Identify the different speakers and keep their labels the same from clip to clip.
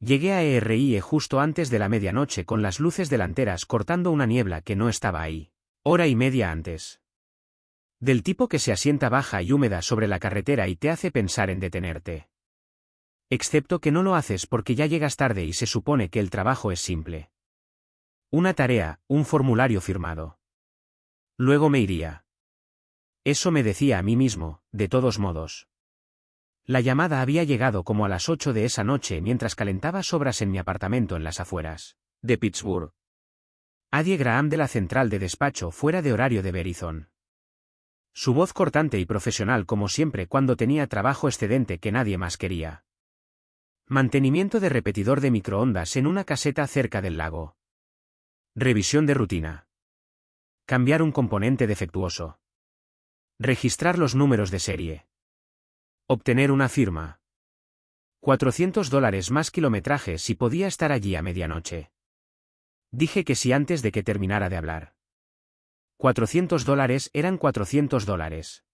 Speaker 1: Llegué a ERIE justo antes de la medianoche con las luces delanteras cortando una niebla que no estaba ahí. Hora y media antes. Del tipo que se asienta baja y húmeda sobre la carretera y te hace pensar en detenerte. Excepto que no lo haces porque ya llegas tarde y se supone que el trabajo es simple. Una tarea, un formulario firmado. Luego me iría. Eso me decía a mí mismo, de todos modos. La llamada había llegado como a las 8 de esa noche mientras calentaba sobras en mi apartamento en las afueras de Pittsburgh. Addie Graham de la central de despacho fuera de horario de Verizon. Su voz cortante y profesional como siempre cuando tenía trabajo excedente que nadie más quería. Mantenimiento de repetidor de microondas en una caseta cerca del lago. Revisión de rutina. Cambiar un componente defectuoso. Registrar los números de serie. Obtener una firma. $400 más kilometraje si podía estar allí a medianoche. Dije que sí antes de que terminara de hablar. $400 eran $400.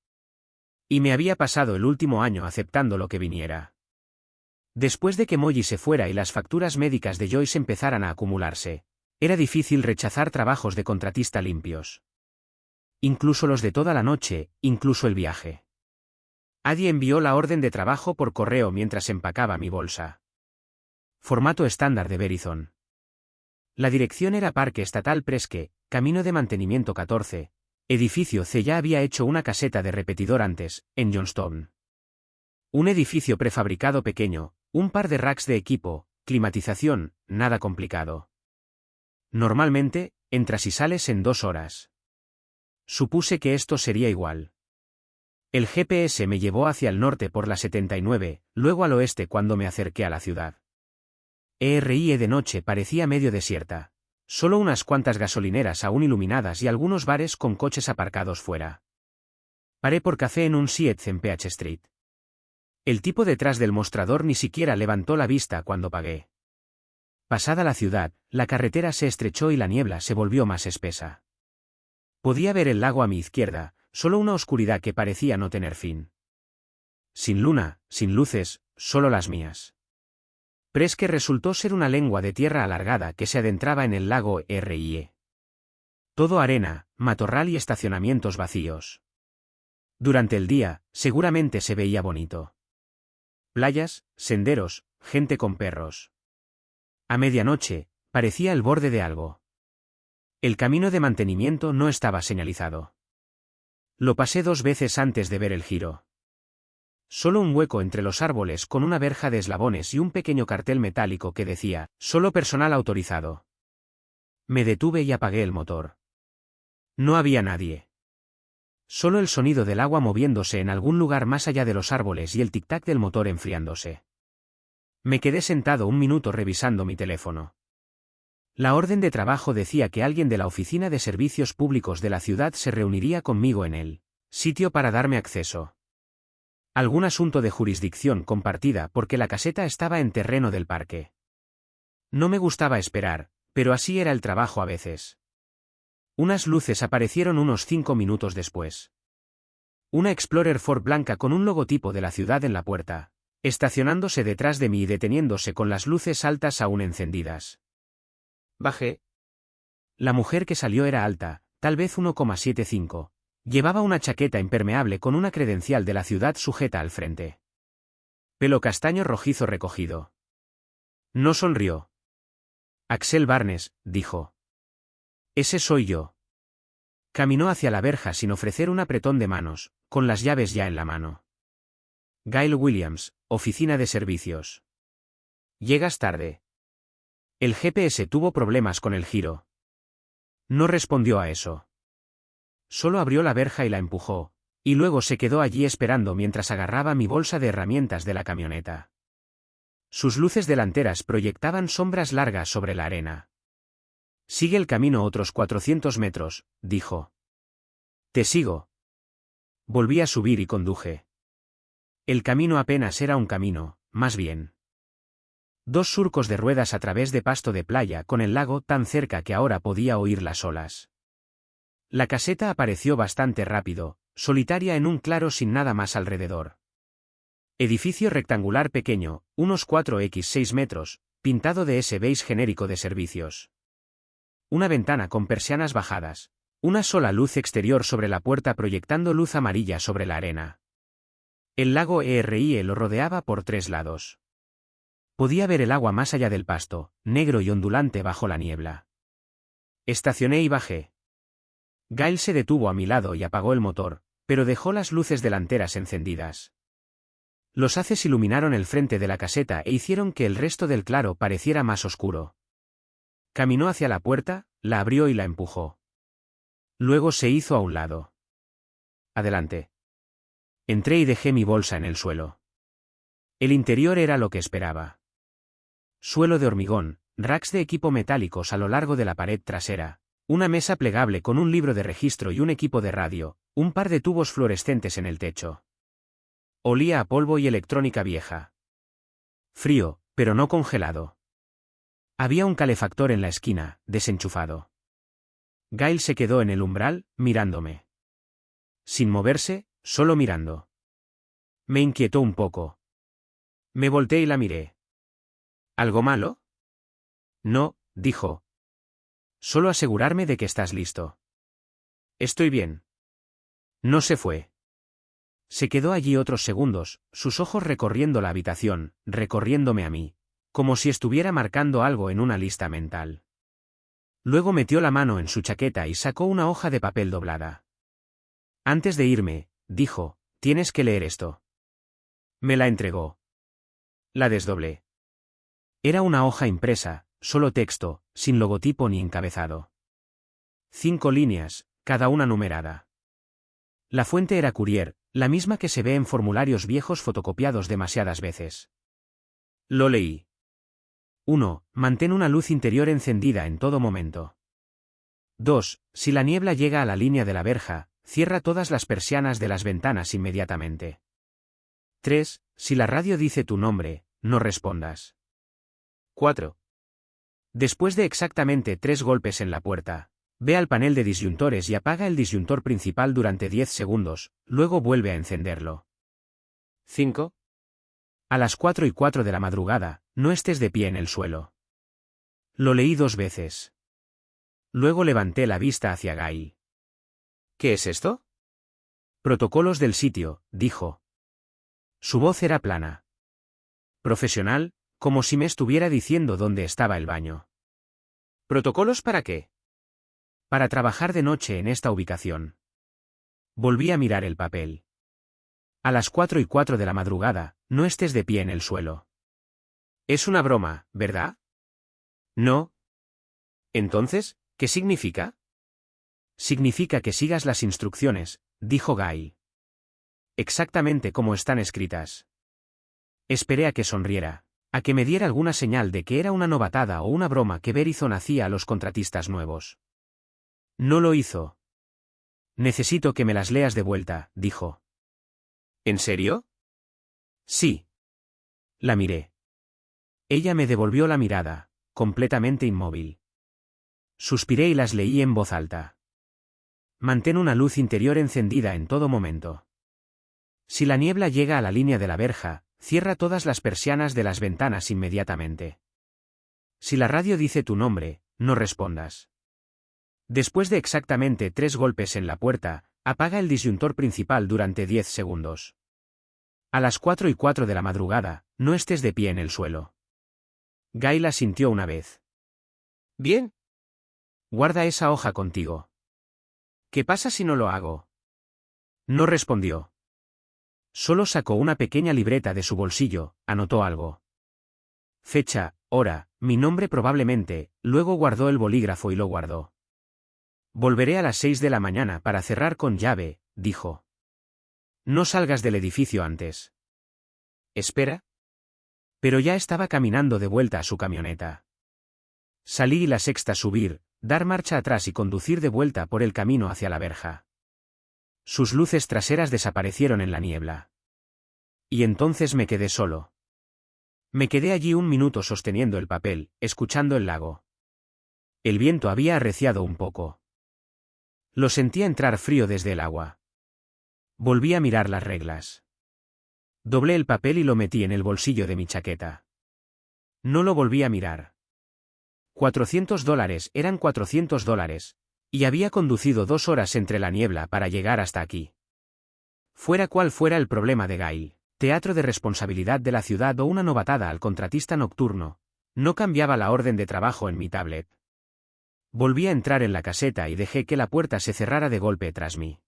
Speaker 1: Y me había pasado el último año aceptando lo que viniera. Después de que Molly se fuera y las facturas médicas de Joyce empezaran a acumularse, era difícil rechazar trabajos de contratista limpios. Incluso los de toda la noche, incluso el viaje. Addie envió la orden de trabajo por correo mientras empacaba mi bolsa. Formato estándar de Verizon. La dirección era Parque Estatal Presque, Camino de Mantenimiento 14, edificio C. Ya había hecho una caseta de repetidor antes, en Johnstown. Un edificio prefabricado pequeño, un par de racks de equipo, climatización, nada complicado. Normalmente, entras y sales en 2 horas. Supuse que esto sería igual. El GPS me llevó hacia el norte por la 79, luego al oeste cuando me acerqué a la ciudad. ERIE de noche parecía medio desierta. Solo unas cuantas gasolineras aún iluminadas y algunos bares con coches aparcados fuera. Paré por café en un Seattle en Peach Street. El tipo detrás del mostrador ni siquiera levantó la vista cuando pagué. Pasada la ciudad, la carretera se estrechó y la niebla se volvió más espesa. Podía ver el lago a mi izquierda, solo una oscuridad que parecía no tener fin. Sin luna, sin luces, solo las mías. Presque resultó ser una lengua de tierra alargada que se adentraba en el lago ERIE. Todo arena, matorral y estacionamientos vacíos. Durante el día, seguramente se veía bonito. Playas, senderos, gente con perros. A medianoche, parecía el borde de algo. El camino de mantenimiento no estaba señalizado. Lo pasé 2 veces antes de ver el giro. Solo un hueco entre los árboles con una verja de eslabones y un pequeño cartel metálico que decía, solo personal autorizado. Me detuve y apagué el motor. No había nadie. Solo el sonido del agua moviéndose en algún lugar más allá de los árboles y el tic-tac del motor enfriándose. Me quedé sentado un minuto revisando mi teléfono. La orden de trabajo decía que alguien de la Oficina de Servicios Públicos de la ciudad se reuniría conmigo en el sitio para darme acceso. Algún asunto de jurisdicción compartida porque la caseta estaba en terreno del parque. No me gustaba esperar, pero así era el trabajo a veces. Unas luces aparecieron unos 5 minutos después. Una Explorer Ford blanca con un logotipo de la ciudad en la puerta, estacionándose detrás de mí y deteniéndose con las luces altas aún encendidas. Bajé. La mujer que salió era alta, tal vez 1,75. Llevaba una chaqueta impermeable con una credencial de la ciudad sujeta al frente. Pelo castaño rojizo recogido. No sonrió. Axel Barnes, dijo. Ese soy yo. Caminó hacia la verja sin ofrecer un apretón de manos, con las llaves ya en la mano. Gail Williams, Oficina de Servicios. Llegas tarde. El GPS tuvo problemas con el giro. No respondió a eso. Solo abrió la verja y la empujó, y luego se quedó allí esperando mientras agarraba mi bolsa de herramientas de la camioneta. Sus luces delanteras proyectaban sombras largas sobre la arena. Sigue el camino otros 400 metros, dijo. Te sigo. Volví a subir y conduje. El camino apenas era un camino, más bien. 2 surcos de ruedas a través de pasto de playa con el lago tan cerca que ahora podía oír las olas. La caseta apareció bastante rápido, solitaria en un claro sin nada más alrededor. Edificio rectangular pequeño, unos 4x6 metros, pintado de ese beige genérico de servicios. Una ventana con persianas bajadas. Una sola luz exterior sobre la puerta proyectando luz amarilla sobre la arena. El lago Erie lo rodeaba por 3 lados. Podía ver el agua más allá del pasto, negro y ondulante bajo la niebla. Estacioné y bajé. Gail se detuvo a mi lado y apagó el motor, pero dejó las luces delanteras encendidas. Los haces iluminaron el frente de la caseta e hicieron que el resto del claro pareciera más oscuro. Caminó hacia la puerta, la abrió y la empujó. Luego se hizo a un lado. Adelante. Entré y dejé mi bolsa en el suelo. El interior era lo que esperaba. Suelo de hormigón, racks de equipo metálicos a lo largo de la pared trasera, una mesa plegable con un libro de registro y un equipo de radio, un par de tubos fluorescentes en el techo. Olía a polvo y electrónica vieja. Frío, pero no congelado. Había un calefactor en la esquina, desenchufado. Gail se quedó en el umbral, mirándome. Sin moverse, solo mirando. Me inquietó un poco. Me volteé y la miré. ¿Algo malo? No, dijo. Solo asegurarme de que estás listo. Estoy bien. No se fue. Se quedó allí otros segundos, sus ojos recorriendo la habitación, recorriéndome a mí, como si estuviera marcando algo en una lista mental. Luego metió la mano en su chaqueta y sacó una hoja de papel doblada. Antes de irme, dijo, tienes que leer esto. Me la entregó. La desdoblé. Era una hoja impresa, solo texto, sin logotipo ni encabezado. 5 líneas, cada una numerada. La fuente era Courier, la misma que se ve en formularios viejos fotocopiados demasiadas veces. Lo leí. 1. Mantén una luz interior encendida en todo momento. 2. Si la niebla llega a la línea de la verja, cierra todas las persianas de las ventanas inmediatamente. 3. Si la radio dice tu nombre, no respondas. 4. Después de exactamente 3 golpes en la puerta, ve al panel de disyuntores y apaga el disyuntor principal durante 10 segundos, luego vuelve a encenderlo. 5. A las 4:04 de la madrugada, no estés de pie en el suelo. Lo leí 2 veces. Luego levanté la vista hacia Gail. ¿Qué es esto? Protocolos del sitio, dijo. Su voz era plana. Profesional, como si me estuviera diciendo dónde estaba el baño. ¿Protocolos para qué? Para trabajar de noche en esta ubicación. Volví a mirar el papel. A las 4:04 de la madrugada, no estés de pie en el suelo. Es una broma, ¿verdad? No. Entonces, ¿qué significa? Significa que sigas las instrucciones, dijo Gail. Exactamente como están escritas. Esperé a que sonriera, a que me diera alguna señal de que era una novatada o una broma que Verizon hacía a los contratistas nuevos. No lo hizo. Necesito que me las leas de vuelta, dijo. ¿En serio? Sí. La miré. Ella me devolvió la mirada, completamente inmóvil. Suspiré y las leí en voz alta. Mantén una luz interior encendida en todo momento. Si la niebla llega a la línea de la verja, cierra todas las persianas de las ventanas inmediatamente. Si la radio dice tu nombre, no respondas. Después de exactamente 3 golpes en la puerta, apaga el disyuntor principal durante 10 segundos. A las 4:04 de la madrugada, no estés de pie en el suelo. Gail asintió una vez. Bien. Guarda esa hoja contigo. ¿Qué pasa si no lo hago? No respondió. Solo sacó una pequeña libreta de su bolsillo, anotó algo. Fecha, hora, mi nombre probablemente, luego guardó el bolígrafo y lo guardó. Volveré a las 6 de la mañana para cerrar con llave, dijo. No salgas del edificio antes. ¿Espera? Pero ya estaba caminando de vuelta a su camioneta. Salí y la sexta subir, dar marcha atrás y conducir de vuelta por el camino hacia la verja. Sus luces traseras desaparecieron en la niebla. Y entonces me quedé solo. Me quedé allí un minuto sosteniendo el papel, escuchando el lago. El viento había arreciado un poco. Lo sentía entrar frío desde el agua. Volví a mirar las reglas. Doblé el papel y lo metí en el bolsillo de mi chaqueta. No lo volví a mirar. $400 eran $400, y había conducido 2 horas entre la niebla para llegar hasta aquí. Fuera cual fuera el problema de Gail, teatro de responsabilidad de la ciudad o una novatada al contratista nocturno, no cambiaba la orden de trabajo en mi tablet. Volví a entrar en la caseta y dejé que la puerta se cerrara de golpe tras mí.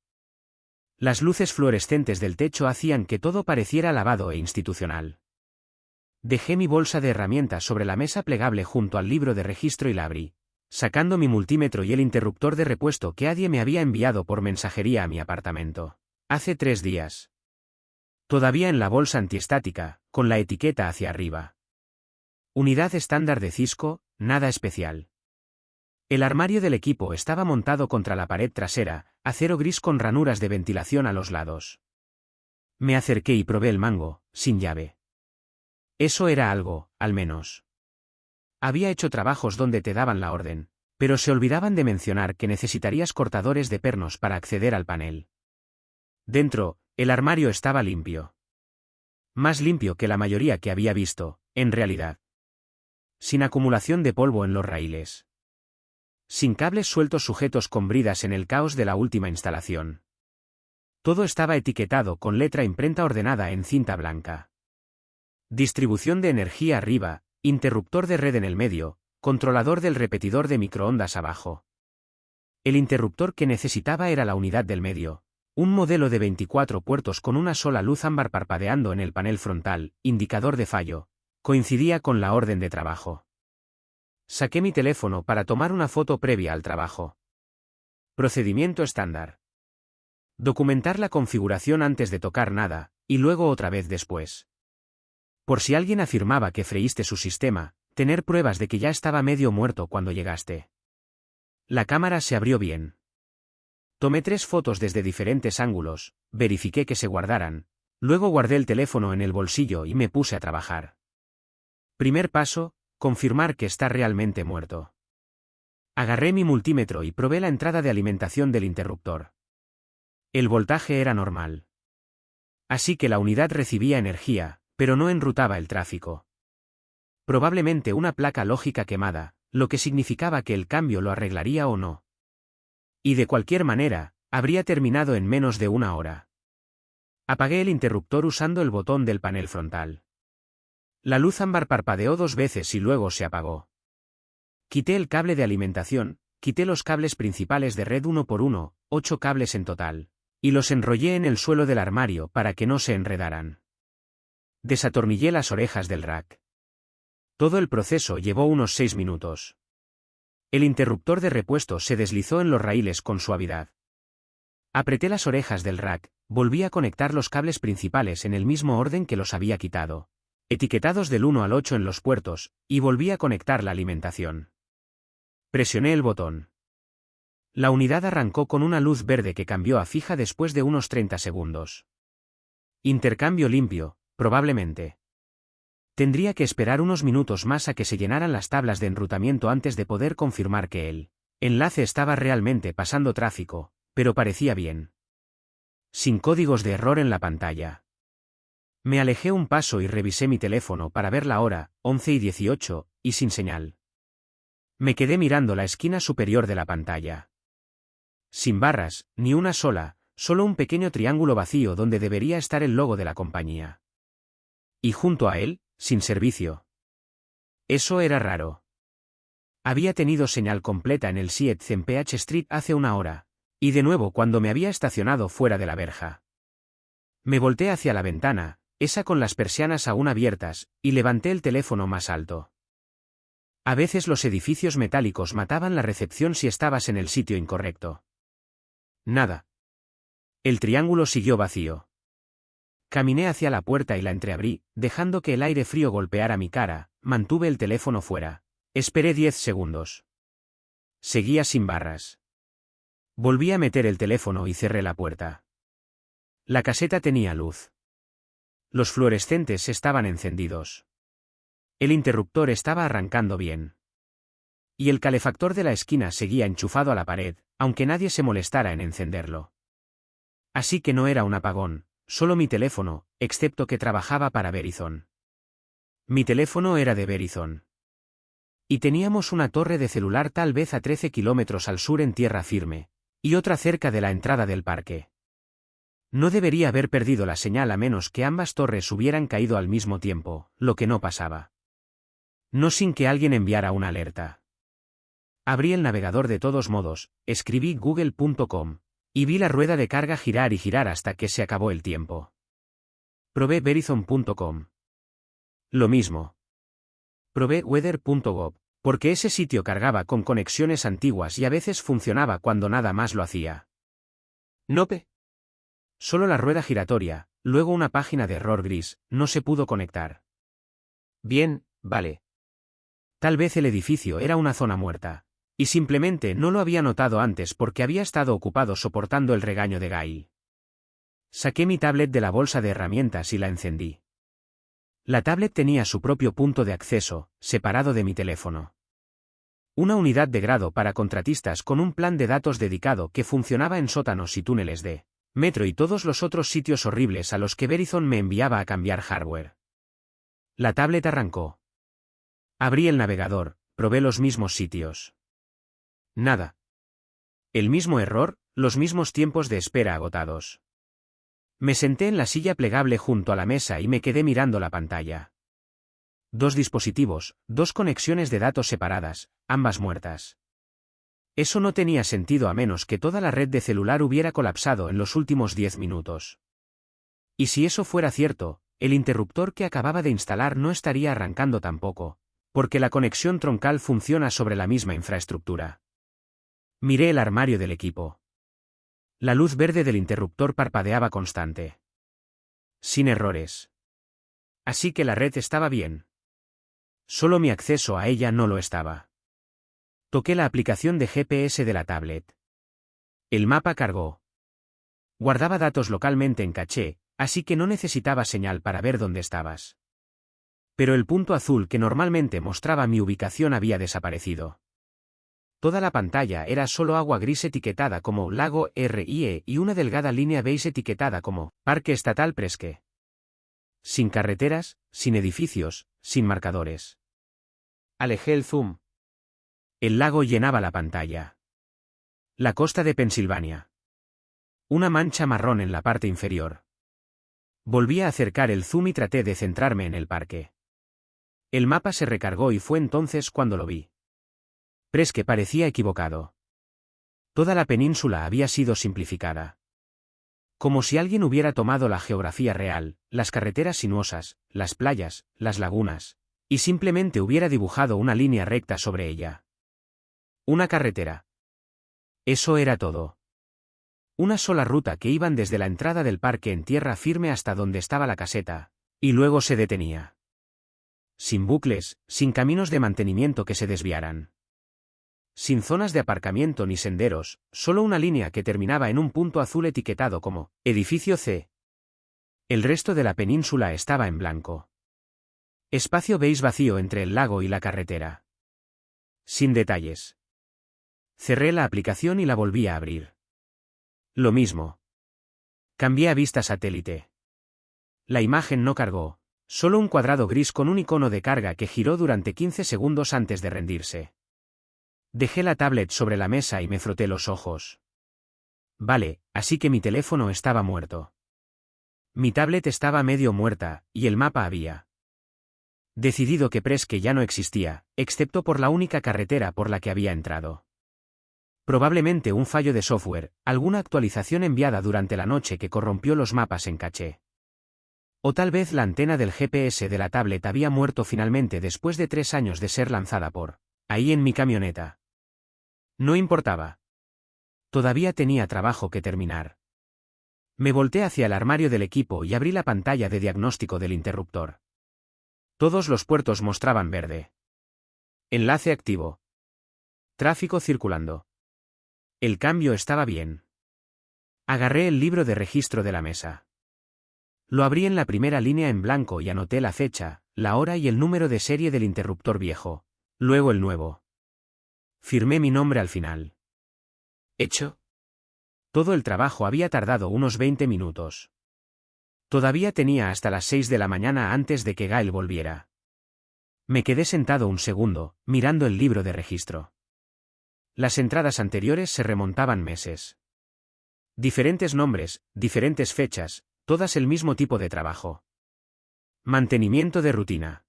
Speaker 1: Las luces fluorescentes del techo hacían que todo pareciera lavado e institucional. Dejé mi bolsa de herramientas sobre la mesa plegable junto al libro de registro y la abrí, sacando mi multímetro y el interruptor de repuesto que Adie me había enviado por mensajería a mi apartamento. Hace 3 días. Todavía en la bolsa antiestática, con la etiqueta hacia arriba. Unidad estándar de Cisco, nada especial. El armario del equipo estaba montado contra la pared trasera, acero gris con ranuras de ventilación a los lados. Me acerqué y probé el mango, sin llave. Eso era algo, al menos. Había hecho trabajos donde te daban la orden, pero se olvidaban de mencionar que necesitarías cortadores de pernos para acceder al panel. Dentro, el armario estaba limpio. Más limpio que la mayoría que había visto, en realidad. Sin acumulación de polvo en los raíles. Sin cables sueltos sujetos con bridas en el caos de la última instalación. Todo estaba etiquetado con letra imprenta ordenada en cinta blanca. Distribución de energía arriba, interruptor de red en el medio, controlador del repetidor de microondas abajo. El interruptor que necesitaba era la unidad del medio, un modelo de 24 puertos con una sola luz ámbar parpadeando en el panel frontal, indicador de fallo. Coincidía con la orden de trabajo. Saqué mi teléfono para tomar una foto previa al trabajo. Procedimiento estándar. Documentar la configuración antes de tocar nada, y luego otra vez después. Por si alguien afirmaba que freíste su sistema, tener pruebas de que ya estaba medio muerto cuando llegaste. La cámara se abrió bien. Tomé 3 fotos desde diferentes ángulos, verifiqué que se guardaran, luego guardé el teléfono en el bolsillo y me puse a trabajar. Primer paso, confirmar que está realmente muerto. Agarré mi multímetro y probé la entrada de alimentación del interruptor. El voltaje era normal. Así que la unidad recibía energía, pero no enrutaba el tráfico. Probablemente una placa lógica quemada, lo que significaba que el cambio lo arreglaría o no. Y de cualquier manera, habría terminado en menos de 1 hora. Apagué el interruptor usando el botón del panel frontal. La luz ámbar parpadeó 2 veces y luego se apagó. Quité el cable de alimentación, quité los cables principales de red 1 por 1, 8 cables en total, y los enrollé en el suelo del armario para que no se enredaran. Desatornillé las orejas del rack. Todo el proceso llevó unos 6 minutos. El interruptor de repuesto se deslizó en los raíles con suavidad. Apreté las orejas del rack, volví a conectar los cables principales en el mismo orden que los había quitado, etiquetados del 1 al 8 en los puertos, y volví a conectar la alimentación. Presioné el botón. La unidad arrancó con una luz verde que cambió a fija después de unos 30 segundos. Intercambio limpio, probablemente. Tendría que esperar unos minutos más a que se llenaran las tablas de enrutamiento antes de poder confirmar que el enlace estaba realmente pasando tráfico, pero parecía bien. Sin códigos de error en la pantalla. Me alejé un paso y revisé mi teléfono para ver la hora, 11:18, y sin señal. Me quedé mirando la esquina superior de la pantalla. Sin barras, ni una sola, solo un pequeño triángulo vacío donde debería estar el logo de la compañía. Y junto a él, sin servicio. Eso era raro. Había tenido señal completa en el 7 en PH Street hace 1 hora, y de nuevo cuando me había estacionado fuera de la verja. Me volteé hacia la ventana, esa con las persianas aún abiertas, y levanté el teléfono más alto. A veces los edificios metálicos mataban la recepción si estabas en el sitio incorrecto. Nada. El triángulo siguió vacío. Caminé hacia la puerta y la entreabrí, dejando que el aire frío golpeara mi cara, mantuve el teléfono fuera. Esperé 10 segundos. Seguía sin barras. Volví a meter el teléfono y cerré la puerta. La caseta tenía luz. Los fluorescentes estaban encendidos. El interruptor estaba arrancando bien. Y el calefactor de la esquina seguía enchufado a la pared, aunque nadie se molestara en encenderlo. Así que no era un apagón, solo mi teléfono, excepto que trabajaba para Verizon. Mi teléfono era de Verizon. Y teníamos una torre de celular tal vez a 13 kilómetros al sur en tierra firme, y otra cerca de la entrada del parque. No debería haber perdido la señal a menos que ambas torres hubieran caído al mismo tiempo, lo que no pasaba. No sin que alguien enviara una alerta. Abrí el navegador de todos modos, escribí google.com, y vi la rueda de carga girar y girar hasta que se acabó el tiempo. Probé verizon.com. Lo mismo. Probé weather.gov, porque ese sitio cargaba con conexiones antiguas y a veces funcionaba cuando nada más lo hacía. Nope. Solo la rueda giratoria, luego una página de error gris, no se pudo conectar. Bien, vale. Tal vez el edificio era una zona muerta. Y simplemente no lo había notado antes porque había estado ocupado soportando el regaño de Gail. Saqué mi tablet de la bolsa de herramientas y la encendí. La tablet tenía su propio punto de acceso, separado de mi teléfono. Una unidad de grado para contratistas con un plan de datos dedicado que funcionaba en sótanos y túneles de metro y todos los otros sitios horribles a los que Verizon me enviaba a cambiar hardware. La tablet arrancó. Abrí el navegador, probé los mismos sitios. Nada. El mismo error, los mismos tiempos de espera agotados. Me senté en la silla plegable junto a la mesa y me quedé mirando la pantalla. 2 dispositivos, 2 conexiones de datos separadas, ambas muertas. Eso no tenía sentido a menos que toda la red de celular hubiera colapsado en los últimos 10 minutos. Y si eso fuera cierto, el interruptor que acababa de instalar no estaría arrancando tampoco, porque la conexión troncal funciona sobre la misma infraestructura. Miré el armario del equipo. La luz verde del interruptor parpadeaba constante. Sin errores. Así que la red estaba bien. Solo mi acceso a ella no lo estaba. Toqué la aplicación de GPS de la tablet. El mapa cargó. Guardaba datos localmente en caché, así que no necesitaba señal para ver dónde estabas. Pero el punto azul que normalmente mostraba mi ubicación había desaparecido. Toda la pantalla era solo agua gris etiquetada como Lago RIE y una delgada línea beige etiquetada como Parque Estatal Presque. Sin carreteras, sin edificios, sin marcadores. Alejé el zoom. El lago llenaba la pantalla. La costa de Pensilvania. Una mancha marrón en la parte inferior. Volví a acercar el zoom y traté de centrarme en el parque. El mapa se recargó y fue entonces cuando lo vi. Presque parecía equivocado. Toda la península había sido simplificada. Como si alguien hubiera tomado la geografía real, las carreteras sinuosas, las playas, las lagunas, y simplemente hubiera dibujado una línea recta sobre ella. Una carretera. Eso era todo. Una sola ruta que iban desde la entrada del parque en tierra firme hasta donde estaba la caseta, y luego se detenía. Sin bucles, sin caminos de mantenimiento que se desviaran. Sin zonas de aparcamiento ni senderos, solo una línea que terminaba en un punto azul etiquetado como Edificio C. El resto de la península estaba en blanco. Espacio beige vacío entre el lago y la carretera. Sin detalles. Cerré la aplicación y la volví a abrir. Lo mismo. Cambié a vista satélite. La imagen no cargó, solo un cuadrado gris con un icono de carga que giró durante 15 segundos antes de rendirse. Dejé la tablet sobre la mesa y me froté los ojos. Vale, así que mi teléfono estaba muerto. Mi tablet estaba medio muerta, y el mapa había decidido que Presque ya no existía, excepto por la única carretera por la que había entrado. Probablemente un fallo de software, alguna actualización enviada durante la noche que corrompió los mapas en caché. O tal vez la antena del GPS de la tablet había muerto finalmente después de 3 años de ser lanzada por ahí en mi camioneta. No importaba. Todavía tenía trabajo que terminar. Me volteé hacia el armario del equipo y abrí la pantalla de diagnóstico del interruptor. Todos los puertos mostraban verde. Enlace activo. Tráfico circulando. El cambio estaba bien. Agarré el libro de registro de la mesa. Lo abrí en la primera línea en blanco y anoté la fecha, la hora y el número de serie del interruptor viejo, luego el nuevo. Firmé mi nombre al final. ¿Hecho? Todo el trabajo había tardado unos 20 minutos. Todavía tenía hasta las 6 de la mañana antes de que Gail volviera. Me quedé sentado un segundo, mirando el libro de registro. Las entradas anteriores se remontaban meses. Diferentes nombres, diferentes fechas, todas el mismo tipo de trabajo. Mantenimiento de rutina.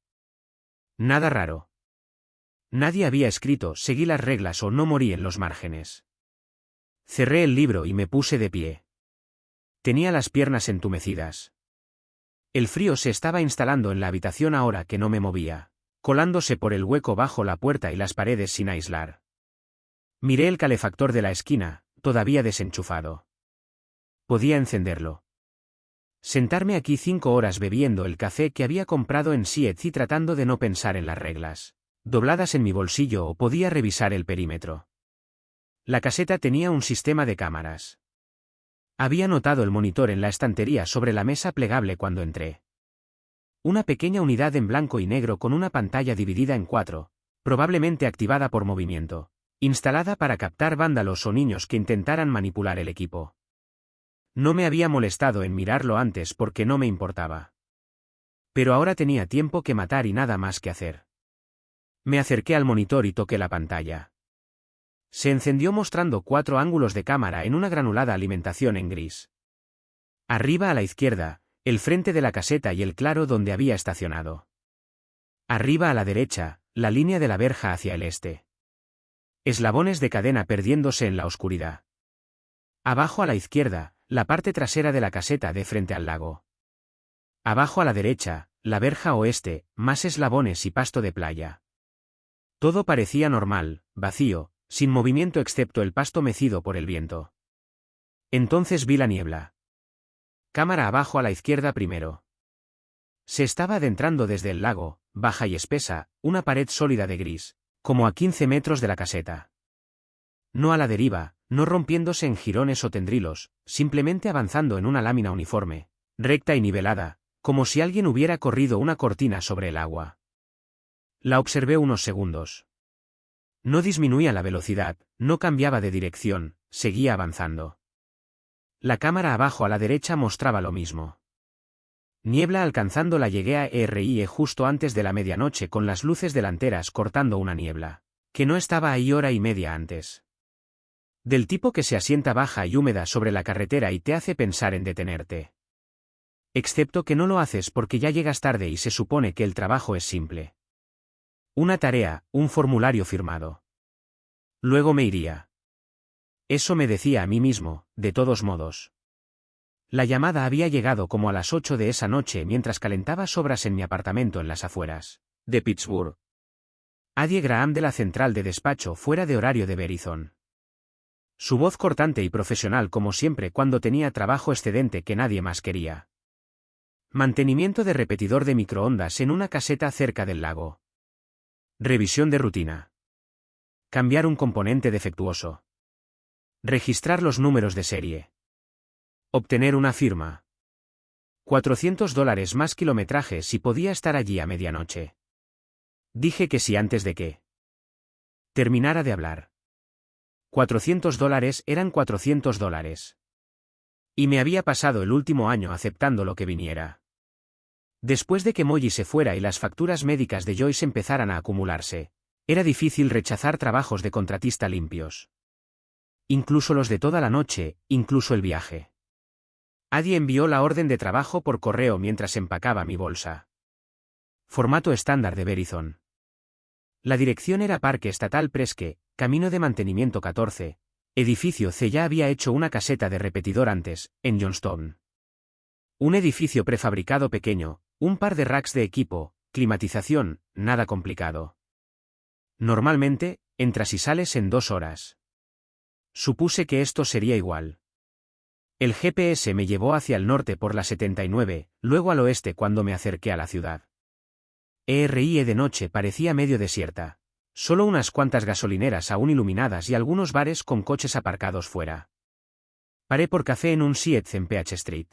Speaker 1: Nada raro. Nadie había escrito «seguí las reglas» o «no morí» en los márgenes. Cerré el libro y me puse de pie. Tenía las piernas entumecidas. El frío se estaba instalando en la habitación ahora que no me movía, colándose por el hueco bajo la puerta y las paredes sin aislar. Miré el calefactor de la esquina, todavía desenchufado. Podía encenderlo. Sentarme aquí 5 horas bebiendo el café que había comprado en Sietz y tratando de no pensar en las reglas dobladas en mi bolsillo, o podía revisar el perímetro. La caseta tenía un sistema de cámaras. Había notado el monitor en la estantería sobre la mesa plegable cuando entré. Una pequeña unidad en blanco y negro con una pantalla dividida en 4, probablemente activada por movimiento, instalada para captar vándalos o niños que intentaran manipular el equipo. No me había molestado en mirarlo antes porque no me importaba. Pero ahora tenía tiempo que matar y nada más que hacer. Me acerqué al monitor y toqué la pantalla. Se encendió mostrando 4 ángulos de cámara en una granulada alimentación en gris. Arriba a la izquierda, el frente de la caseta y el claro donde había estacionado. Arriba a la derecha, la línea de la verja hacia el este. Eslabones de cadena perdiéndose en la oscuridad. Abajo a la izquierda, la parte trasera de la caseta de frente al lago. Abajo a la derecha, la verja oeste, más eslabones y pasto de playa. Todo parecía normal, vacío, sin movimiento excepto el pasto mecido por el viento. Entonces vi la niebla. Cámara abajo a la izquierda primero. Se estaba adentrando desde el lago, baja y espesa, una pared sólida de gris, como a 15 metros de la caseta. No a la deriva, no rompiéndose en jirones o tendrilos, simplemente avanzando en una lámina uniforme, recta y nivelada, como si alguien hubiera corrido una cortina sobre el agua. La observé unos segundos. No disminuía la velocidad, no cambiaba de dirección, seguía avanzando. La cámara abajo a la derecha mostraba lo mismo. Niebla alcanzándola. Llegué a ERIE justo antes de la medianoche con las luces delanteras cortando una niebla, que no estaba ahí hora y media antes. Del tipo que se asienta baja y húmeda sobre la carretera y te hace pensar en detenerte. Excepto que no lo haces porque ya llegas tarde y se supone que el trabajo es simple. Una tarea, un formulario firmado. Luego me iría. Eso me decía a mí mismo, de todos modos. La llamada había llegado como a las 8 de esa noche mientras calentaba sobras en mi apartamento en las afueras de Pittsburgh. Addie Graham de la central de despacho fuera de horario de Verizon. Su voz cortante y profesional como siempre cuando tenía trabajo excedente que nadie más quería. Mantenimiento de repetidor de microondas en una caseta cerca del lago. Revisión de rutina. Cambiar un componente defectuoso. Registrar los números de serie. Obtener una firma. $400 más kilometraje si podía estar allí a medianoche. Dije que sí antes de que terminara de hablar. $400 eran $400. Y me había pasado el último año aceptando lo que viniera. Después de que Molly se fuera y las facturas médicas de Joyce empezaran a acumularse, era difícil rechazar trabajos de contratista limpios. Incluso los de toda la noche, incluso el viaje. Addie envió la orden de trabajo por correo mientras empacaba mi bolsa. Formato estándar de Verizon. La dirección era Parque Estatal Presque, Camino de Mantenimiento 14, edificio C. Ya había hecho una caseta de repetidor antes, en Johnstown. Un edificio prefabricado pequeño, un par de racks de equipo, climatización, nada complicado. Normalmente, entras y sales en 2 horas. Supuse que esto sería igual. El GPS me llevó hacia el norte por la 79, luego al oeste cuando me acerqué a la ciudad. ERIE de noche parecía medio desierta. Solo unas cuantas gasolineras aún iluminadas y algunos bares con coches aparcados fuera. Paré por café en un Sietz en Peach Street.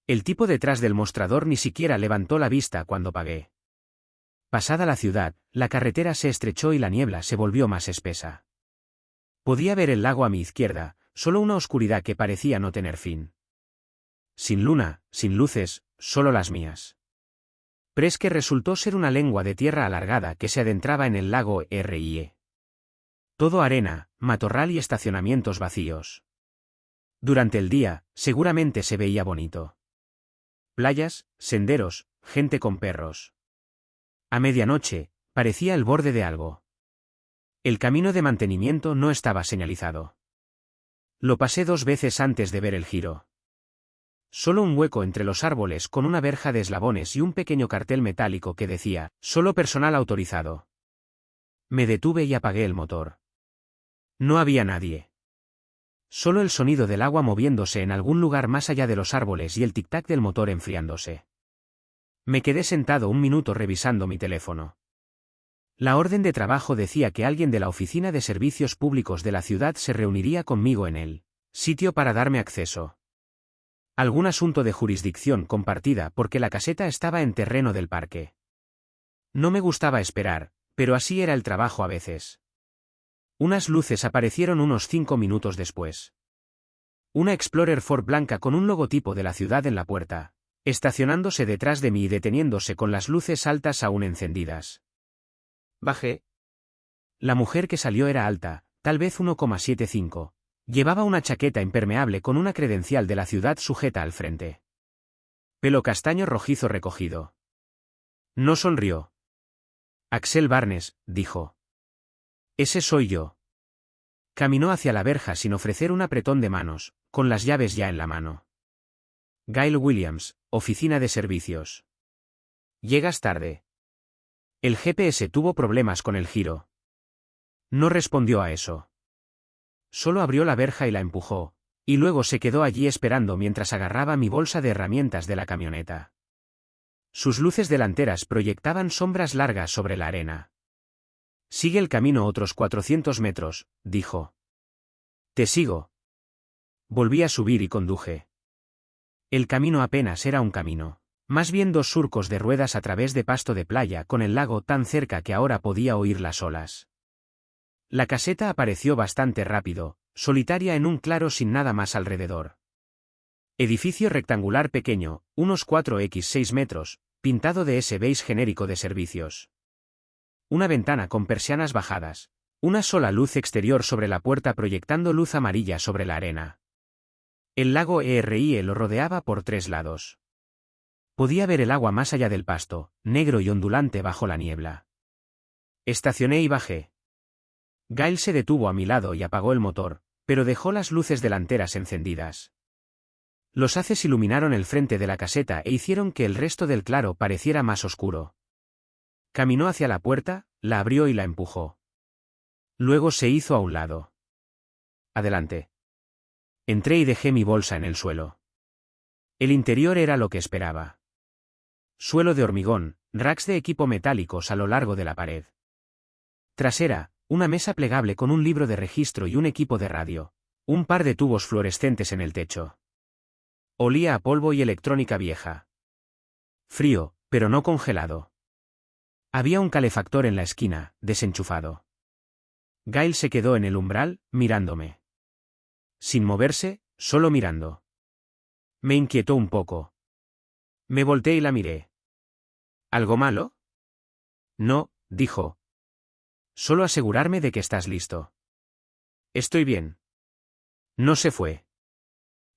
Speaker 1: El tipo detrás del mostrador ni siquiera levantó la vista cuando pagué. Pasada la ciudad, la carretera se estrechó y la niebla se volvió más espesa. Podía ver el lago a mi izquierda, solo una oscuridad que parecía no tener fin. Sin luna, sin luces, solo las mías. Presque resultó ser una lengua de tierra alargada que se adentraba en el lago Rie. Todo arena, matorral y estacionamientos vacíos. Durante el día, seguramente se veía bonito. Playas, senderos, gente con perros. A medianoche, parecía el borde de algo. El camino de mantenimiento no estaba señalizado. Lo pasé 2 veces antes de ver el giro. Solo un hueco entre los árboles con una verja de eslabones y un pequeño cartel metálico que decía, solo personal autorizado. Me detuve y apagué el motor. No había nadie. Solo el sonido del agua moviéndose en algún lugar más allá de los árboles y el tic-tac del motor enfriándose. Me quedé sentado un minuto revisando mi teléfono. La orden de trabajo decía que alguien de la Oficina de Servicios Públicos de la ciudad se reuniría conmigo en el sitio para darme acceso. Algún asunto de jurisdicción compartida porque la caseta estaba en terreno del parque. No me gustaba esperar, pero así era el trabajo a veces. Unas luces aparecieron unos 5 minutos después. Una Explorer Ford blanca con un logotipo de la ciudad en la puerta, estacionándose detrás de mí y deteniéndose con las luces altas aún encendidas. Bajé. La mujer que salió era alta, tal vez 1,75. Llevaba una chaqueta impermeable con una credencial de la ciudad sujeta al frente. Pelo castaño rojizo recogido. No sonrió. Axel Barnes, dijo. Ese soy yo. Caminó hacia la verja sin ofrecer un apretón de manos, con las llaves ya en la mano. Gail Williams, Oficina de Servicios. Llegas tarde. El GPS tuvo problemas con el giro. No respondió a eso. Solo abrió la verja y la empujó, y luego se quedó allí esperando mientras agarraba mi bolsa de herramientas de la camioneta. Sus luces delanteras proyectaban sombras largas sobre la arena. Sigue el camino otros 400 metros, dijo. Te sigo. Volví a subir y conduje. El camino apenas era un camino, más bien 2 surcos de ruedas a través de pasto de playa con el lago tan cerca que ahora podía oír las olas. La caseta apareció bastante rápido, solitaria en un claro sin nada más alrededor. Edificio rectangular pequeño, unos 4x6 metros, pintado de ese beige genérico de servicios. Una ventana con persianas bajadas, una sola luz exterior sobre la puerta proyectando luz amarilla sobre la arena. El lago Rie lo rodeaba por 3 lados. Podía ver el agua más allá del pasto, negro y ondulante bajo la niebla. Estacioné y bajé. Gail se detuvo a mi lado y apagó el motor, pero dejó las luces delanteras encendidas. Los haces iluminaron el frente de la caseta e hicieron que el resto del claro pareciera más oscuro. Caminó hacia la puerta, la abrió y la empujó. Luego se hizo a un lado. Adelante. Entré y dejé mi bolsa en el suelo. El interior era lo que esperaba. Suelo de hormigón, racks de equipo metálicos a lo largo de la pared. Trasera, una mesa plegable con un libro de registro y un equipo de radio. Un par de tubos fluorescentes en el techo. Olía a polvo y electrónica vieja. Frío, pero no congelado. Había un calefactor en la esquina, desenchufado. Gail se quedó en el umbral, mirándome. Sin moverse, solo mirando. Me inquietó un poco. Me volteé y la miré. ¿Algo malo? No, dijo. Solo asegurarme de que estás listo. Estoy bien. No se fue.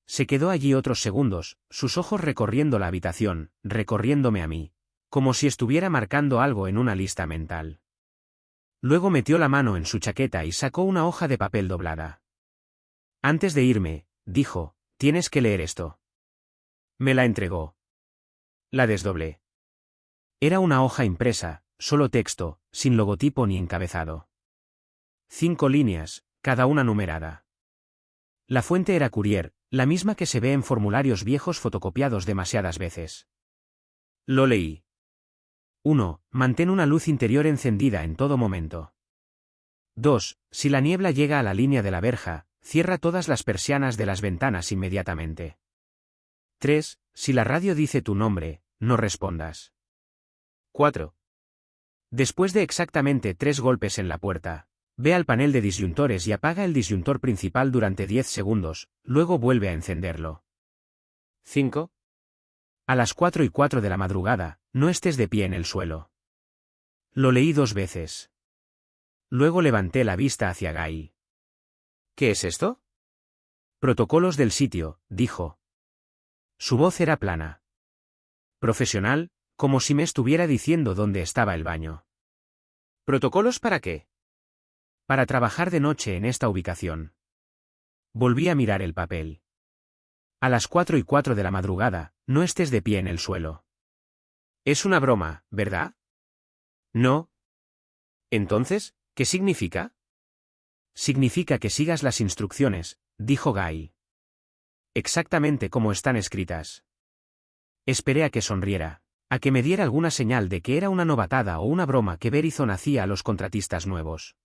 Speaker 1: Se quedó allí otros segundos, sus ojos recorriendo la habitación, recorriéndome a mí, como si estuviera marcando algo en una lista mental. Luego metió la mano en su chaqueta y sacó una hoja de papel doblada. Antes de irme, dijo, tienes que leer esto. Me la entregó. La desdoblé. Era una hoja impresa, solo texto, sin logotipo ni encabezado. 5 líneas, cada una numerada. La fuente era Courier, la misma que se ve en formularios viejos fotocopiados demasiadas veces. Lo leí. 1. Mantén una luz interior encendida en todo momento. 2. Si la niebla llega a la línea de la verja, cierra todas las persianas de las ventanas inmediatamente. 3. Si la radio dice tu nombre, no respondas. 4. Después de exactamente 3 golpes en la puerta, ve al panel de disyuntores y apaga el disyuntor principal durante 10 segundos, luego vuelve a encenderlo. 5. A las 4:04 de la madrugada, no estés de pie en el suelo. Lo leí 2 veces. Luego levanté la vista hacia Guy. ¿Qué es esto? Protocolos del sitio, dijo. Su voz era plana. Profesional, como si me estuviera diciendo dónde estaba el baño. ¿Protocolos para qué? Para trabajar de noche en esta ubicación. Volví a mirar el papel. A las 4:04 de la madrugada, no estés de pie en el suelo. Es una broma, ¿verdad? No. Entonces, ¿qué significa? Significa que sigas las instrucciones, dijo Guy. Exactamente como están escritas. Esperé a que sonriera, a que me diera alguna señal de que era una novatada o una broma que Verizon hacía a los contratistas nuevos.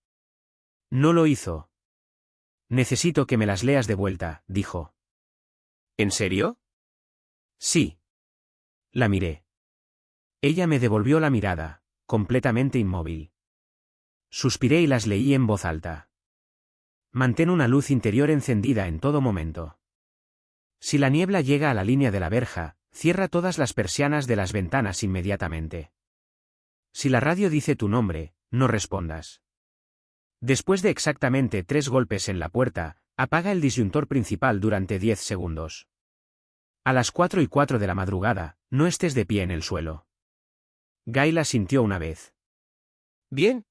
Speaker 1: No lo hizo. Necesito que me las leas de vuelta, dijo. ¿En serio? Sí. La miré. Ella me devolvió la mirada, completamente inmóvil. Suspiré y las leí en voz alta. Mantén una luz interior encendida en todo momento. Si la niebla llega a la línea de la verja, cierra todas las persianas de las ventanas inmediatamente. Si la radio dice tu nombre, no respondas. Después de exactamente 3 golpes en la puerta, apaga el disyuntor principal durante 10 segundos. A las 4:04 de la madrugada, no estés de pie en el suelo. Guy la sintió una vez. Bien.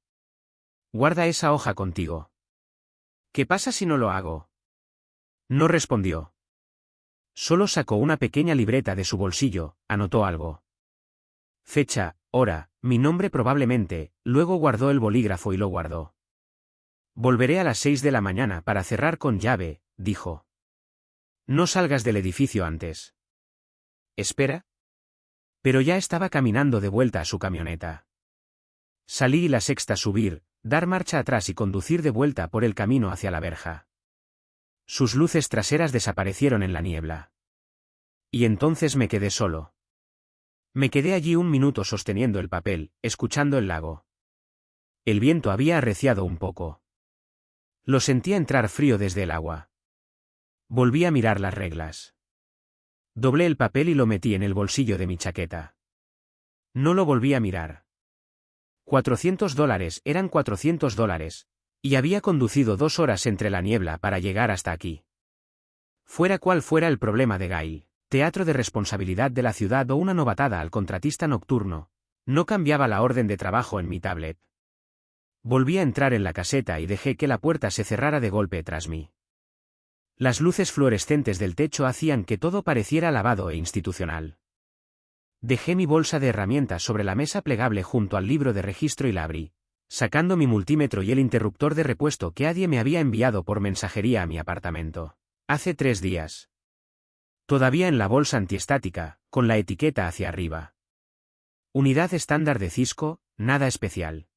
Speaker 1: Guarda esa hoja contigo. ¿Qué pasa si no lo hago? No respondió. Solo sacó una pequeña libreta de su bolsillo, anotó algo. Fecha, hora, mi nombre probablemente, luego guardó el bolígrafo y lo guardó. Volveré a las 6 de la mañana para cerrar con llave, dijo. No salgas del edificio antes. Espera. Pero ya estaba caminando de vuelta a su camioneta. Salí y la sexta subir, dar marcha atrás y conducir de vuelta por el camino hacia la verja. Sus luces traseras desaparecieron en la niebla. Y entonces me quedé solo. Me quedé allí 1 minuto sosteniendo el papel, escuchando el lago. El viento había arreciado un poco. Lo sentía entrar frío desde el agua. Volví a mirar las reglas. Doblé el papel y lo metí en el bolsillo de mi chaqueta. No lo volví a mirar. $400 eran $400, y había conducido 2 horas entre la niebla para llegar hasta aquí. Fuera cual fuera el problema de Guy, teatro de responsabilidad de la ciudad o una novatada al contratista nocturno, no cambiaba la orden de trabajo en mi tablet. Volví a entrar en la caseta y dejé que la puerta se cerrara de golpe tras mí. Las luces fluorescentes del techo hacían que todo pareciera lavado e institucional. Dejé mi bolsa de herramientas sobre la mesa plegable junto al libro de registro y la abrí, sacando mi multímetro y el interruptor de repuesto que Adie me había enviado por mensajería a mi apartamento. Hace 3 días. Todavía en la bolsa antiestática, con la etiqueta hacia arriba. Unidad estándar de Cisco, nada especial.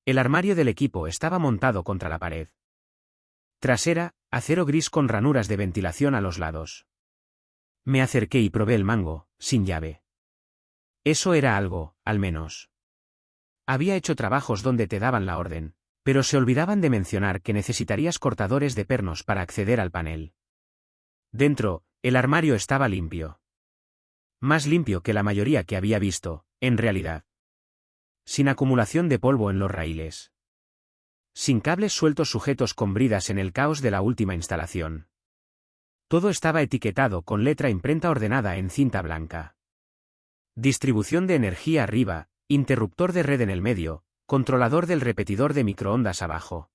Speaker 1: El armario del equipo estaba montado contra la pared. Trasera, acero gris con ranuras de ventilación a los lados. Me acerqué y probé el mango, sin llave. Eso era algo, al menos. Había hecho trabajos donde te daban la orden, pero se olvidaban de mencionar que necesitarías cortadores de pernos para acceder al panel. Dentro, el armario estaba limpio. Más limpio que la mayoría que había visto, en realidad. Sin acumulación de polvo en los raíles. Sin cables sueltos sujetos con bridas en el caos de la última instalación. Todo estaba etiquetado con letra imprenta ordenada en cinta blanca. Distribución de energía arriba, interruptor de red en el medio, controlador del repetidor de microondas abajo.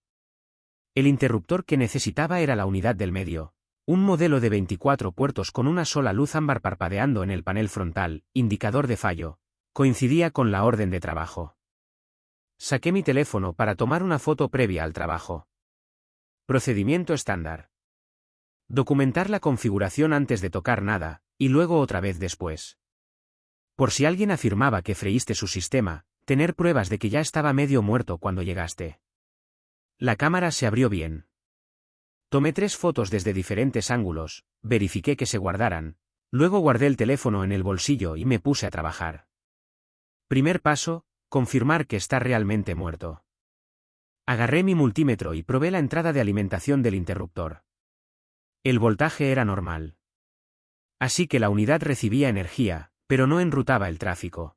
Speaker 1: El interruptor que necesitaba era la unidad del medio, un modelo de 24 puertos con una sola luz ámbar parpadeando en el panel frontal, indicador de fallo, coincidía con la orden de trabajo. Saqué mi teléfono para tomar una foto previa al trabajo. Procedimiento estándar. Documentar la configuración antes de tocar nada, y luego otra vez después. Por si alguien afirmaba que freíste su sistema, tener pruebas de que ya estaba medio muerto cuando llegaste. La cámara se abrió bien. Tomé 3 fotos desde diferentes ángulos, verifiqué que se guardaran, luego guardé el teléfono en el bolsillo y me puse a trabajar. Primer paso, confirmar que está realmente muerto. Agarré mi multímetro y probé la entrada de alimentación del interruptor. El voltaje era normal. Así que la unidad recibía energía, pero no enrutaba el tráfico.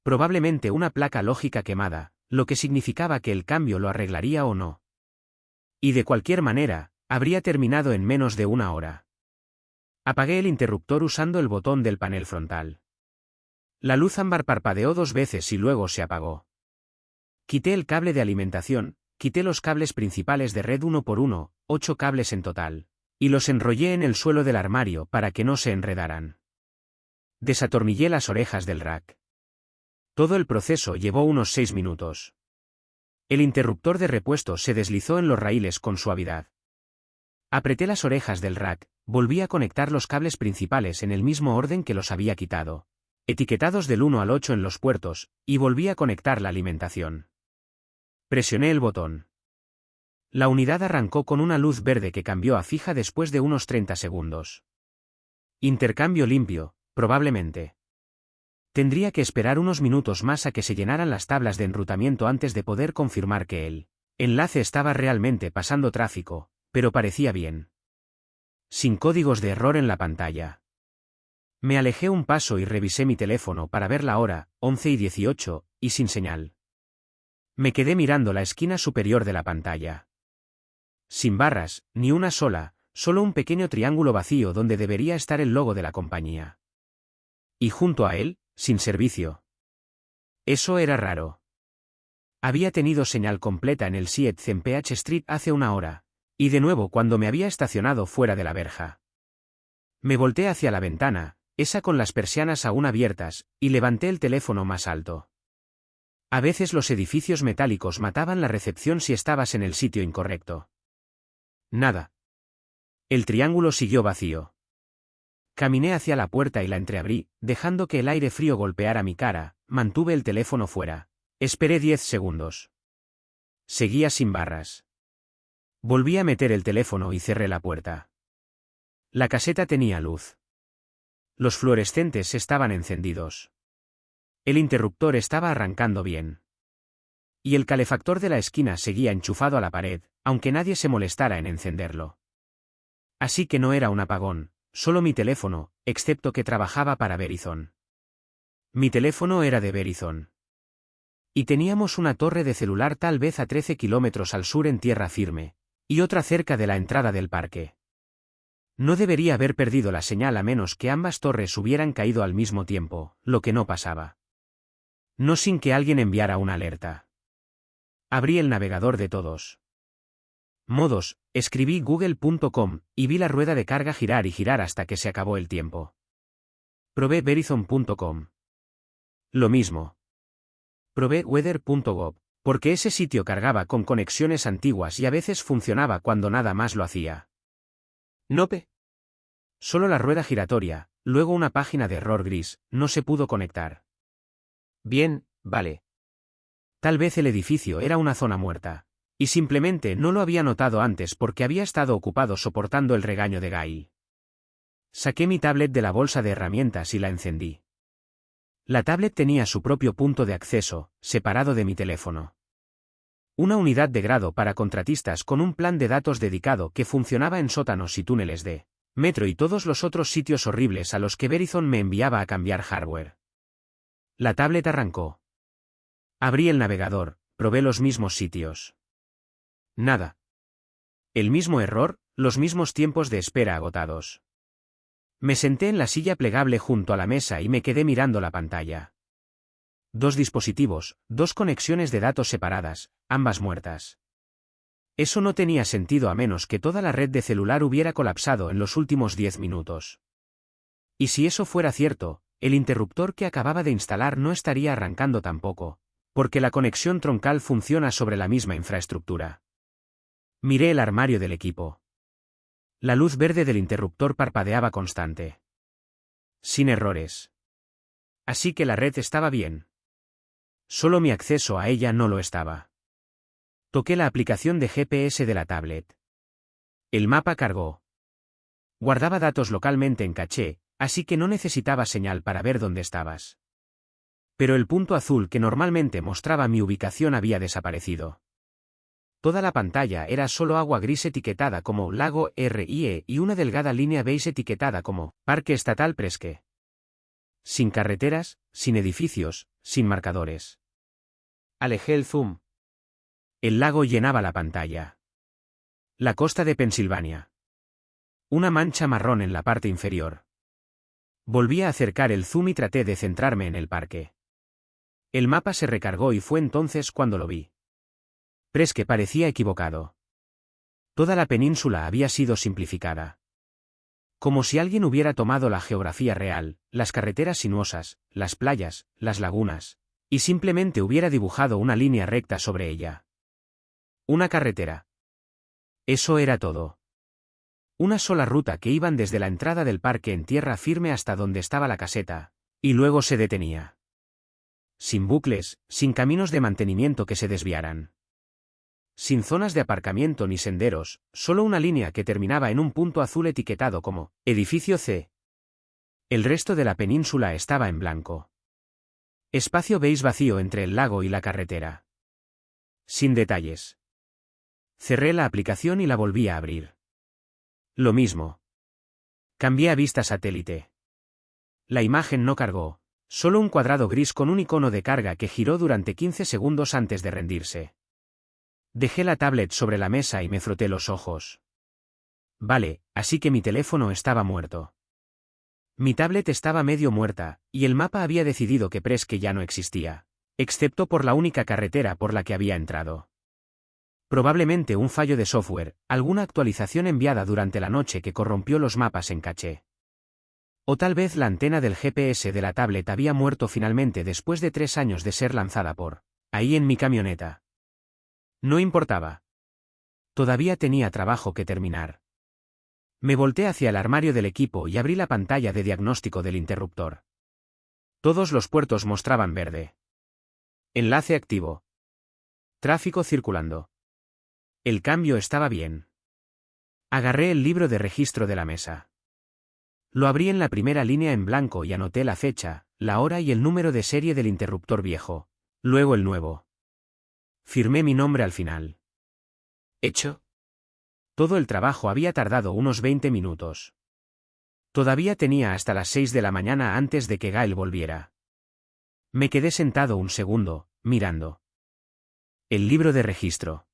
Speaker 1: Probablemente una placa lógica quemada, lo que significaba que el cambio lo arreglaría o no. Y de cualquier manera, habría terminado en menos de una hora. Apagué el interruptor usando el botón del panel frontal. La luz ámbar parpadeó 2 veces y luego se apagó. Quité el cable de alimentación, quité los cables principales de red 1 por 1, 8 cables en total, y los enrollé en el suelo del armario para que no se enredaran. Desatornillé las orejas del rack. Todo el proceso llevó unos 6 minutos. El interruptor de repuesto se deslizó en los raíles con suavidad. Apreté las orejas del rack, volví a conectar los cables principales en el mismo orden que los había quitado, etiquetados del 1 al 8 en los puertos, y volví a conectar la alimentación. Presioné el botón. La unidad arrancó con una luz verde que cambió a fija después de unos 30 segundos. Intercambio limpio, probablemente. Tendría que esperar unos minutos más a que se llenaran las tablas de enrutamiento antes de poder confirmar que el enlace estaba realmente pasando tráfico, pero parecía bien. Sin códigos de error en la pantalla. Me alejé un paso y revisé mi teléfono para ver la hora, 11:18, y sin señal. Me quedé mirando la esquina superior de la pantalla. Sin barras, ni una sola, solo un pequeño triángulo vacío donde debería estar el logo de la compañía. Y junto a él, sin servicio. Eso era raro. Había tenido señal completa en el 7 en PH Street hace una hora, y de nuevo cuando me había estacionado fuera de la verja. Me volteé hacia la ventana, esa con las persianas aún abiertas, y levanté el teléfono más alto. A veces los edificios metálicos mataban la recepción si estabas en el sitio incorrecto. Nada. El triángulo siguió vacío. Caminé hacia la puerta y la entreabrí, dejando que el aire frío golpeara mi cara, mantuve el teléfono fuera. Esperé 10 segundos. Seguía sin barras. Volví a meter el teléfono y cerré la puerta. La caseta tenía luz. Los fluorescentes estaban encendidos. El interruptor estaba arrancando bien. Y el calefactor de la esquina seguía enchufado a la pared, aunque nadie se molestara en encenderlo. Así que no era un apagón, solo mi teléfono, excepto que trabajaba para Verizon. Mi teléfono era de Verizon. Y teníamos una torre de celular tal vez a 13 kilómetros al sur en tierra firme, y otra cerca de la entrada del parque. No debería haber perdido la señal a menos que ambas torres hubieran caído al mismo tiempo, lo que no pasaba. No sin que alguien enviara una alerta. Abrí el navegador de todos modos, escribí google.com, y vi la rueda de carga girar y girar hasta que se acabó el tiempo. Probé verizon.com. Lo mismo. Probé weather.gov, porque ese sitio cargaba con conexiones antiguas y a veces funcionaba cuando nada más lo hacía. Nope. Solo la rueda giratoria, luego una página de error gris, no se pudo conectar. Bien, vale. Tal vez el edificio era una zona muerta. Y simplemente no lo había notado antes porque había estado ocupado soportando el regaño de Gail. Saqué mi tablet de la bolsa de herramientas y la encendí. La tablet tenía su propio punto de acceso, separado de mi teléfono. Una unidad de grado para contratistas con un plan de datos dedicado que funcionaba en sótanos y túneles de metro y todos los otros sitios horribles a los que Verizon me enviaba a cambiar hardware. La tablet arrancó. Abrí el navegador, probé los mismos sitios. Nada. El mismo error, los mismos tiempos de espera agotados. Me senté en la silla plegable junto a la mesa y me quedé mirando la pantalla. 2 dispositivos, 2 conexiones de datos separadas, ambas muertas. Eso no tenía sentido a menos que toda la red de celular hubiera colapsado en los últimos 10 minutos. Y si eso fuera cierto, el interruptor que acababa de instalar no estaría arrancando tampoco, porque la conexión troncal funciona sobre la misma infraestructura. Miré el armario del equipo. La luz verde del interruptor parpadeaba constante. Sin errores. Así que la red estaba bien. Solo mi acceso a ella no lo estaba. Toqué la aplicación de GPS de la tablet. El mapa cargó. Guardaba datos localmente en caché, así que no necesitaba señal para ver dónde estabas. Pero el punto azul que normalmente mostraba mi ubicación había desaparecido. Toda la pantalla era solo agua gris etiquetada como Lago RIE y una delgada línea beige etiquetada como Parque Estatal Presque. Sin carreteras, sin edificios, sin marcadores. Alejé el zoom. El lago llenaba la pantalla. La costa de Pensilvania. Una mancha marrón en la parte inferior. Volví a acercar el zoom y traté de centrarme en el parque. El mapa se recargó y fue entonces cuando lo vi. Presque parecía equivocado. Toda la península había sido simplificada. Como si alguien hubiera tomado la geografía real, las carreteras sinuosas, las playas, las lagunas, y simplemente hubiera dibujado una línea recta sobre ella. Una carretera. Eso era todo. Una sola ruta que iban desde la entrada del parque en tierra firme hasta donde estaba la caseta, y luego se detenía. Sin bucles, sin caminos de mantenimiento que se desviaran. Sin zonas de aparcamiento ni senderos, solo una línea que terminaba en un punto azul etiquetado como Edificio C. El resto de la península estaba en blanco. Espacio beige vacío entre el lago y la carretera. Sin detalles. Cerré la aplicación y la volví a abrir. Lo mismo. Cambié a vista satélite. La imagen no cargó, solo un cuadrado gris con un icono de carga que giró durante 15 segundos antes de rendirse. Dejé la tablet sobre la mesa y me froté los ojos. Vale, así que mi teléfono estaba muerto. Mi tablet estaba medio muerta, y el mapa había decidido que Presque ya no existía, excepto por la única carretera por la que había entrado. Probablemente un fallo de software, alguna actualización enviada durante la noche que corrompió los mapas en caché. O tal vez la antena del GPS de la tablet había muerto finalmente después de 3 años de ser lanzada por ahí en mi camioneta. No importaba. Todavía tenía trabajo que terminar. Me volteé hacia el armario del equipo y abrí la pantalla de diagnóstico del interruptor. Todos los puertos mostraban verde. Enlace activo. Tráfico circulando. El cambio estaba bien. Agarré el libro de registro de la mesa. Lo abrí en la primera línea en blanco y anoté la fecha, la hora y el número de serie del interruptor viejo, luego el nuevo. Firmé mi nombre al final. ¿Hecho? Todo el trabajo había tardado unos 20 minutos. Todavía tenía hasta las 6 de la mañana antes de que Gael volviera. Me quedé sentado un segundo, mirando. El libro de registro.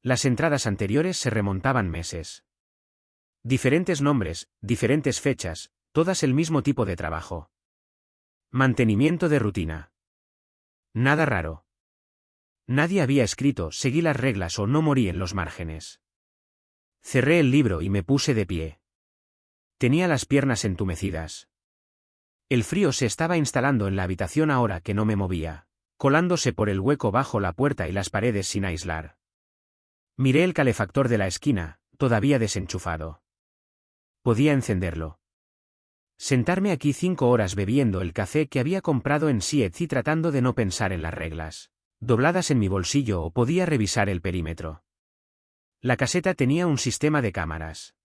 Speaker 1: Las entradas anteriores se remontaban meses. Diferentes nombres, diferentes fechas, todas el mismo tipo de trabajo. Mantenimiento de rutina. Nada raro. Nadie había escrito «seguí las reglas» o «no morí en los márgenes». Cerré el libro y me puse de pie. Tenía las piernas entumecidas. El frío se estaba instalando en la habitación ahora que no me movía, colándose por el hueco bajo la puerta y las paredes sin aislar. Miré el calefactor de la esquina, todavía desenchufado. Podía encenderlo. Sentarme aquí 5 horas bebiendo el café que había comprado en Sietz y tratando de no pensar en las reglas dobladas en mi bolsillo, o podía revisar el perímetro. La caseta tenía un sistema de cámaras.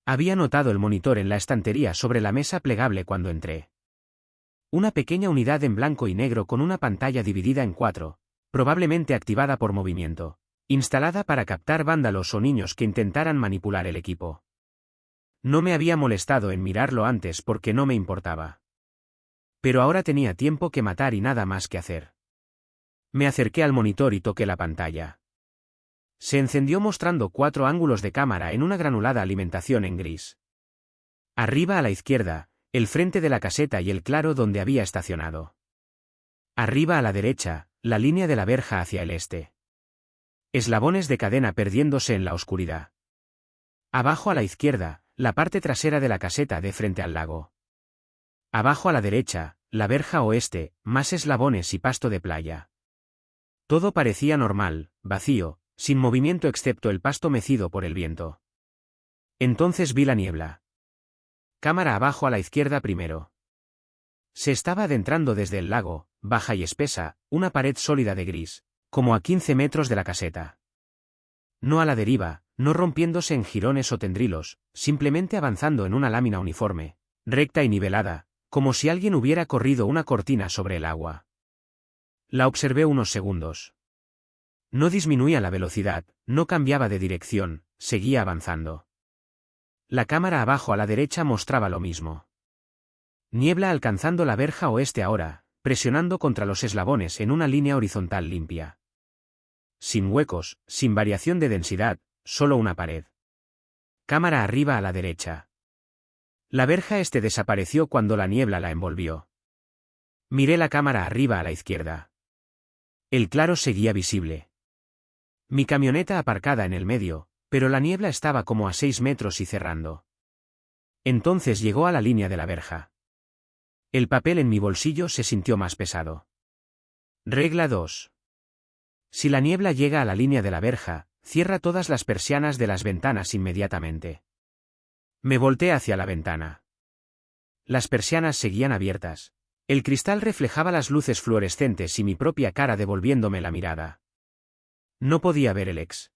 Speaker 1: Había notado el monitor en la estantería sobre la mesa plegable cuando entré. Una pequeña unidad en blanco y negro con una pantalla dividida en 4, probablemente activada por movimiento, instalada para captar vándalos o niños que intentaran manipular el equipo. No me había molestado en mirarlo antes porque no me importaba. Pero ahora tenía tiempo que matar y nada más que hacer. Me acerqué al monitor y toqué la pantalla. Se encendió mostrando 4 ángulos de cámara en una granulada alimentación en gris. Arriba a la izquierda, el frente de la caseta y el claro donde había estacionado. Arriba a la derecha, la línea de la verja hacia el este. Eslabones de cadena perdiéndose en la oscuridad. Abajo a la izquierda, la parte trasera de la caseta de frente al lago. Abajo a la derecha, la verja oeste, más eslabones y pasto de playa. Todo parecía normal, vacío, sin movimiento excepto el pasto mecido por el viento. Entonces vi la niebla. Cámara abajo a la izquierda primero. Se estaba adentrando desde el lago, baja y espesa, una pared sólida de gris, como a 15 metros de la caseta. No a la deriva, no rompiéndose en jirones o tendrilos, simplemente avanzando en una lámina uniforme, recta y nivelada, como si alguien hubiera corrido una cortina sobre el agua. La observé unos segundos. No disminuía la velocidad, no cambiaba de dirección, seguía avanzando. La cámara abajo a la derecha mostraba lo mismo. Niebla alcanzando la verja oeste ahora, presionando contra los eslabones en una línea horizontal limpia. Sin huecos, sin variación de densidad, solo una pared. Cámara arriba a la derecha. La verja este desapareció cuando la niebla la envolvió. Miré la cámara arriba a la izquierda. El claro seguía visible. Mi camioneta aparcada en el medio, pero la niebla estaba como a 6 metros y cerrando. Entonces llegó a la línea de la verja. El papel en mi bolsillo se sintió más pesado. Regla 2. Si la niebla llega a la línea de la verja, cierra todas las persianas de las ventanas inmediatamente. Me volteé hacia la ventana. Las persianas seguían abiertas. El cristal reflejaba las luces fluorescentes y mi propia cara devolviéndome la mirada. No podía ver el ex.